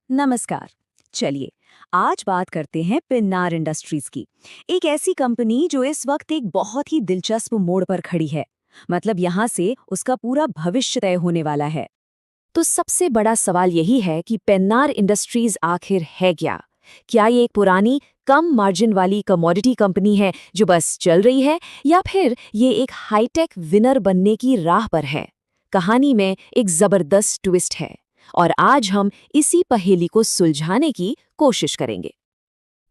नमस्कार। चलिए, आज बात करते हैं पेन्नार इंडस्ट्रीज की। एक ऐसी कंपनी जो इस वक्त एक बहुत ही दिलचस्प मोड़ पर खड़ी है। मतलब यहाँ से उसका पूरा भविष्य तय होने वाला है। तो सबसे बड़ा सवाल यही है कि पेन्नार इंडस्ट्रीज आखिर है क्या? क्या ये एक पुरानी कम मार्जिन वाली कमोडिटी कंपनी है जो बस चल रही है, या फिर ये एक हाईटेक विनर बनने की राह पर है? कहानी में एक जबरदस्त ट्विस्ट है और आज हम इसी पहेली को सुलझाने की कोशिश करेंगे।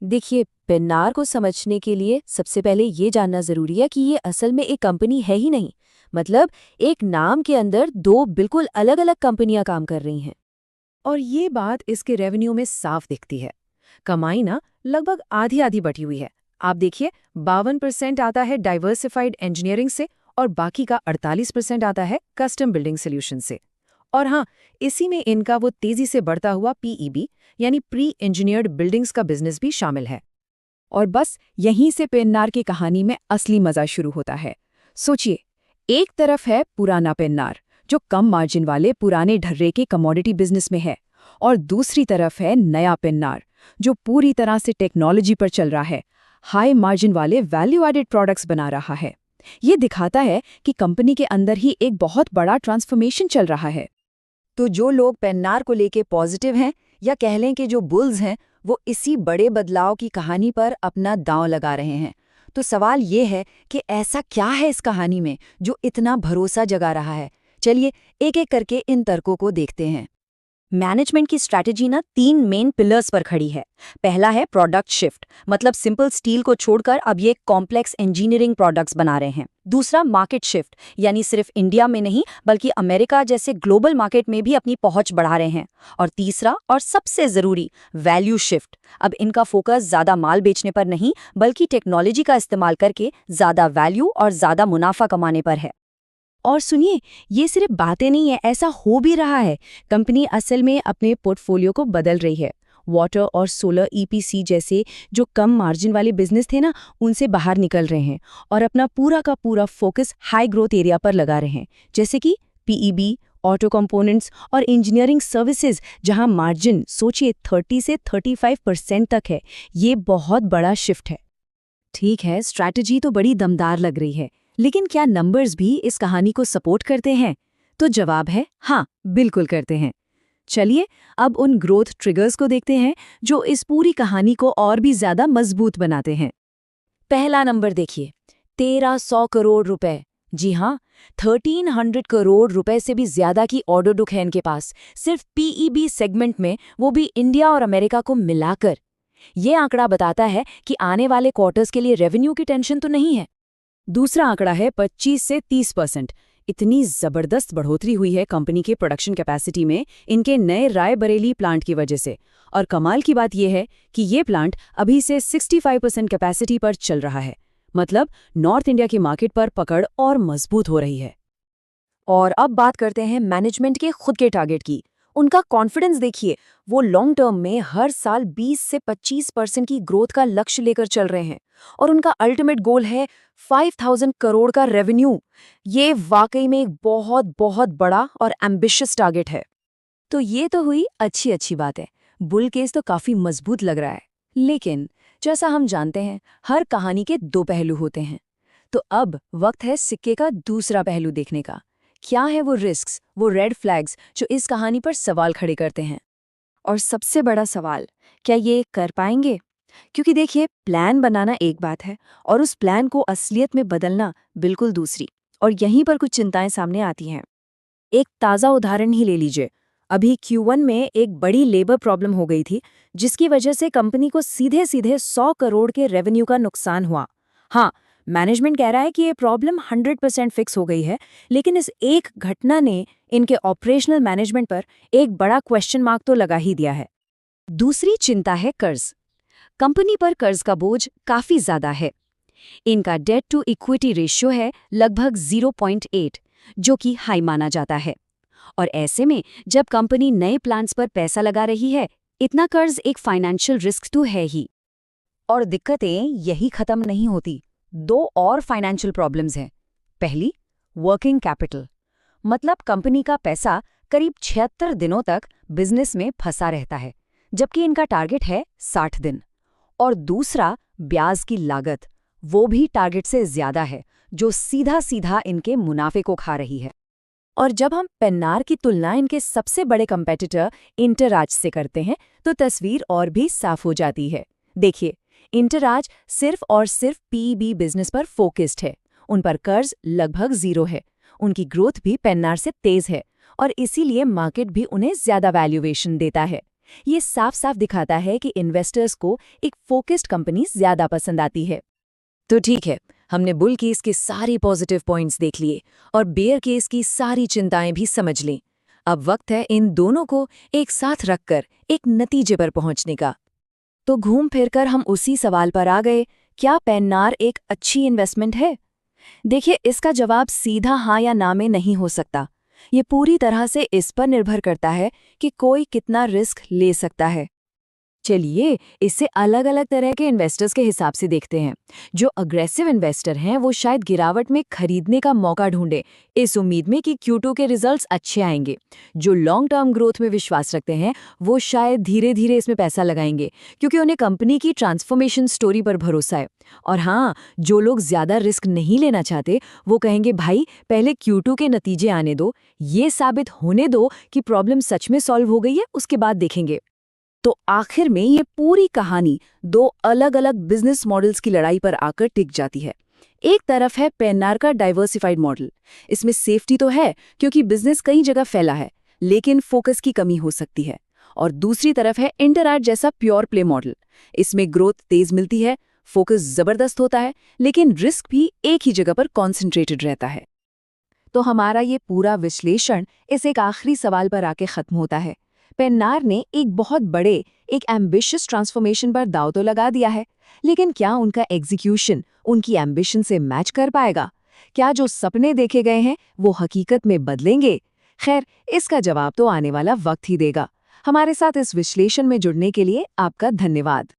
देखिए, पेन्नार को समझने के लिए सबसे पहले ये जानना जरूरी है कि ये असल में एक कंपनी है ही नहीं। मतलब एक नाम के अंदर दो बिल्कुल अलग अलग कंपनियां काम कर रही हैं। और ये बात इसके रेवेन्यू में साफ दिखती है। कमाई ना लगभग आधी आधी बटी हुई है। आप देखिए, 52% आता है डाइवर्सिफाइड इंजीनियरिंग से और बाकी का 48% आता है कस्टम बिल्डिंग सोल्यूशन से। और हाँ, इसी में इनका वो तेजी से बढ़ता हुआ पीईबी यानी प्री इंजीनियर्ड बिल्डिंग्स का बिजनेस भी शामिल है। और बस यहीं से पेन्नार की कहानी में असली मजा शुरू होता है। सोचिए, एक तरफ है पुराना पेन्नार जो कम मार्जिन वाले पुराने ढर्रे के कमोडिटी बिजनेस में है, और दूसरी तरफ है नया पेन्नार जो पूरी तरह से टेक्नोलॉजी पर चल रहा है, हाई मार्जिन वाले वैल्यू एडेड प्रोडक्ट्स बना रहा है। ये दिखाता है कि कंपनी के अंदर ही एक बहुत बड़ा ट्रांसफॉर्मेशन चल रहा है। तो जो लोग पेन्नार को लेके पॉजिटिव हैं, या कह लें कि जो बुल्स हैं, वो इसी बड़े बदलाव की कहानी पर अपना दांव लगा रहे हैं। तो सवाल ये है कि ऐसा क्या है इस कहानी में जो इतना भरोसा जगा रहा है? चलिए एक एक करके इन तर्कों को देखते हैं। मैनेजमेंट की स्ट्रैटेजी ना 3 मेन पिलर्स पर खड़ी है। पहला है प्रोडक्ट शिफ्ट, मतलब सिंपल स्टील को छोड़कर अब ये कॉम्प्लेक्स इंजीनियरिंग प्रोडक्ट्स बना रहे हैं। दूसरा मार्केट शिफ्ट, यानी सिर्फ इंडिया में नहीं बल्कि अमेरिका जैसे ग्लोबल मार्केट में भी अपनी पहुंच बढ़ा रहे हैं। और तीसरा और सबसे जरूरी, वैल्यू शिफ्ट। अब इनका फोकस ज्यादा माल बेचने पर नहीं बल्कि टेक्नोलॉजी का इस्तेमाल करके ज्यादा वैल्यू और ज्यादा मुनाफा कमाने पर है। और सुनिए, ये सिर्फ बातें नहीं है, ऐसा हो भी रहा है। कंपनी असल में अपने पोर्टफोलियो को बदल रही है। वाटर और सोलर ईपीसी जैसे जो कम मार्जिन वाले बिजनेस थे ना, उनसे बाहर निकल रहे हैं और अपना पूरा का पूरा फोकस हाई ग्रोथ एरिया पर लगा रहे हैं, जैसे कि पीईबी, ऑटो कंपोनेंट्स और इंजीनियरिंग सर्विसेज, जहां मार्जिन सोचिए 30 से 35% तक है। ये बहुत बड़ा शिफ्ट है। ठीक है, स्ट्रैटेजी तो बड़ी दमदार लग रही है, लेकिन क्या नंबर्स भी इस कहानी को सपोर्ट करते हैं? तो जवाब है हाँ, बिल्कुल करते हैं। चलिए अब उन ग्रोथ ट्रिगर्स को देखते हैं जो इस पूरी कहानी को और भी ज्यादा मजबूत बनाते हैं। पहला नंबर देखिए, 1300 करोड़ रुपए। जी हाँ, 1300 करोड़ रुपए से भी ज्यादा की ऑर्डर बुक है इनके पास, सिर्फ पीईबी सेगमेंट में, वो भी इंडिया और अमेरिका को मिलाकर। ये आंकड़ा बताता है कि आने वाले क्वार्टर्स के लिए रेवेन्यू की टेंशन तो नहीं है। दूसरा आंकड़ा है 25 से 30%। इतनी जबरदस्त बढ़ोतरी हुई है कंपनी के प्रोडक्शन कैपेसिटी में इनके नए रायबरेली प्लांट की वजह से। और कमाल की बात यह है कि ये प्लांट अभी से 65% कैपेसिटी पर चल रहा है। मतलब नॉर्थ इंडिया की मार्केट पर पकड़ और मजबूत हो रही है। और अब बात करते हैं मैनेजमेंट के खुद के टारगेट की। उनका कॉन्फिडेंस देखिए, वो लॉन्ग टर्म में हर साल 20 से 25% की ग्रोथ का लक्ष्य लेकर चल रहे हैं, और उनका अल्टीमेट गोल है 5000 करोड़ का रेवेन्यू। ये वाकई में एक बहुत बहुत बड़ा और एम्बिशियस टारगेट है। तो ये तो हुई अच्छी अच्छी बात है, बुल केस तो काफी मजबूत लग रहा है। लेकिन जैसा हम जानते हैं, हर कहानी के दो पहलू होते हैं। तो अब वक्त है सिक्के का दूसरा पहलू देखने का। क्या है वो रिस्क्स, वो रेड फ्लैग्स जो इस कहानी पर सवाल खड़े करते हैं? और सबसे बड़ा सवाल, क्या ये कर पाएंगे? क्योंकि देखिए, प्लान बनाना एक बात है और उस प्लान को असलियत में बदलना बिल्कुल दूसरी। और यहीं पर कुछ चिंताएं सामने आती हैं। एक ताज़ा उदाहरण ही ले लीजिए। अभी Q1 में एक बड़ी लेबर प्रॉब्लम हो गई थी, जिसकी वजह से कंपनी को सीधे सीधे 100 करोड़ के रेवेन्यू का नुकसान हुआ। हाँ, मैनेजमेंट कह रहा है कि ये प्रॉब्लम 100% फिक्स हो गई है, लेकिन इस एक घटना ने इनके ऑपरेशनल मैनेजमेंट पर एक बड़ा क्वेश्चन मार्क तो लगा ही दिया है। दूसरी चिंता है कर्ज। कंपनी पर कर्ज का बोझ काफी ज्यादा है। इनका डेट टू इक्विटी रेशियो है लगभग 0.8, जो कि हाई माना जाता है। और ऐसे में जब कंपनी नए प्लान्स पर पैसा लगा रही है, इतना कर्ज एक फाइनेंशियल रिस्क तो है ही। और दिक्कतें यही खत्म नहीं होती। दो और फाइनेंशियल प्रॉब्लम्स हैं। पहली, वर्किंग कैपिटल, मतलब कंपनी का पैसा करीब 76 दिनों तक बिजनेस में फंसा रहता है, जबकि इनका टारगेट है 60 दिन। और दूसरा, ब्याज की लागत, वो भी टारगेट से ज्यादा है, जो सीधा सीधा इनके मुनाफे को खा रही है। और जब हम पेन्नार की तुलना इनके सबसे बड़े कंपेटिटर इंटरराज से करते हैं तो तस्वीर और भी साफ हो जाती है। देखिए, इंटरराज सिर्फ और सिर्फ पीईबी बिजनेस पर फोकस्ड है। उन पर कर्ज लगभग 0 है। उनकी ग्रोथ भी पेन्नार से तेज है और इसीलिए मार्केट भी उन्हें ज्यादा वैल्यूएशन देता है। ये साफ साफ दिखाता है कि इन्वेस्टर्स को एक फोकस्ड कंपनी ज्यादा पसंद आती है। तो ठीक है, हमने बुल केस के सारे पॉजिटिव पॉइंट्स देख लिए और बेयर केस की सारी चिंताएं भी समझ लीं। अब वक्त है इन दोनों को एक साथ रखकर एक नतीजे पर पहुंचने का। तो घूम फिरकर हम उसी सवाल पर आ गए, क्या पेन्नार एक अच्छी इन्वेस्टमेंट है? देखिए, इसका जवाब सीधा हाँ या ना में नहीं हो सकता। ये पूरी तरह से इस पर निर्भर करता है कि कोई कितना रिस्क ले सकता है। चलिए इसे अलग अलग तरह के इन्वेस्टर्स के हिसाब से देखते हैं। जो अग्रेसिव इन्वेस्टर हैं वो शायद गिरावट में खरीदने का मौका ढूंढे, इस उम्मीद में कि Q2 के रिजल्ट्स अच्छे आएंगे। जो लॉन्ग टर्म ग्रोथ में विश्वास रखते हैं वो शायद धीरे धीरे इसमें पैसा लगाएंगे, क्योंकि उन्हें कंपनी की ट्रांसफॉर्मेशन स्टोरी पर भरोसा है। और हाँ, जो लोग ज्यादा रिस्क नहीं लेना चाहते वो कहेंगे भाई पहले Q2 के नतीजे आने दो, ये साबित होने दो कि प्रॉब्लम सच में सॉल्व हो गई है, उसके बाद देखेंगे। तो आखिर में ये पूरी कहानी दो अलग अलग बिजनेस मॉडल्स की लड़ाई पर आकर टिक जाती है। एक तरफ है पेन्नार का डाइवर्सिफाइड मॉडल। इसमें सेफ्टी तो है क्योंकि बिजनेस कई जगह फैला है, लेकिन फोकस की कमी हो सकती है। और दूसरी तरफ है इंटरराज जैसा प्योर प्ले मॉडल। इसमें ग्रोथ तेज मिलती है, फोकस जबरदस्त होता है, लेकिन रिस्क भी एक ही जगह पर कॉन्सेंट्रेटेड रहता है। तो हमारा ये पूरा विश्लेषण इस एक आखिरी सवाल पर आके खत्म होता है। पेन्नार ने एक बहुत बड़े, एक एम्बिशियस ट्रांसफॉर्मेशन पर दांव तो लगा दिया है, लेकिन क्या उनका एग्जीक्यूशन उनकी एम्बिशन से मैच कर पाएगा? क्या जो सपने देखे गए हैं वो हकीकत में बदलेंगे? खैर, इसका जवाब तो आने वाला वक्त ही देगा। हमारे साथ इस विश्लेषण में जुड़ने के लिए आपका धन्यवाद।